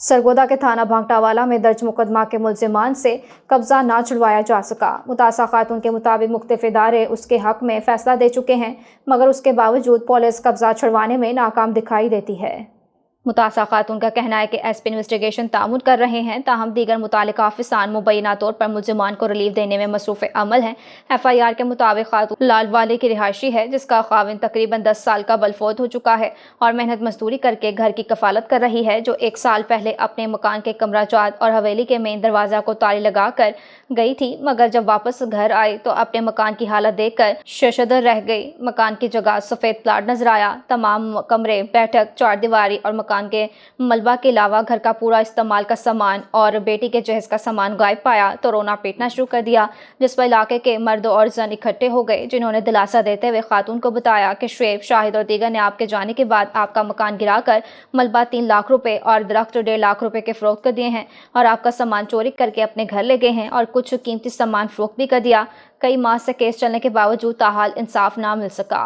सरगोदा के थाना भांगटावाला में दर्ज मुकदमा के मुल्जिमान से कब्जा ना छुड़वाया जा सका। मुतासा खातून के मुताबिक मुख्तलिफ इदारे उसके हक में फैसला दे चुके हैं, मगर उसके बावजूद पुलिस कब्जा छुड़वाने में नाकाम दिखाई देती है। मुतासा खातून का कहना है कि एसपी इन्वेस्टिगेशन तामुद कर रहे हैं, ताहम दीगर मुतालिका अफिसान मुबैना तौर पर मुल्जिमान को रिलीफ देने में मसरूफ़ अमल हैं। FIR के मुताबिक खातून लालवाली की रिहायशी है, जिसका खाविन तकरीबन 10 साल का बलफौत हो चुका है और मेहनत मजदूरी करके घर की कफालत कर रही है, जो 1 साल पहले अपने मकान के कमराजात और हवेली के मेन दरवाज़ा को ताली लगा कर गई थी, मगर जब वापस घर आई तो अपने मकान की हालत देखकर शर्मशदर रह गई। मकान की जगह सफ़ेद प्लाट नजर आया। तमाम कमरे, बैठक, चारदीवारी और मकान के मलबा के अलावा घर का पूरा इस्तेमाल का सामान और बेटी के जहेज का सामान गायब पाया तो रोना पीटना शुरू कर दिया, जिस पर इलाके के मर्द और जन इकट्ठे हो गए, जिन्होंने दिलासा देते हुए खातून को बताया कि शुएब, शाहिद और दीगर ने आपके जाने के बाद आपका मकान गिराकर मलबा 3 लाख रुपए और दरख्त 1.5 लाख रुपए के फरोख्त कर दिए हैं और आपका सामान चोरी करके अपने घर ले गए हैं और कुछ कीमती सामान फरोख्त भी कर दिया। कई माह से केस चलने के बावजूद ताहाल इंसाफ ना मिल सका।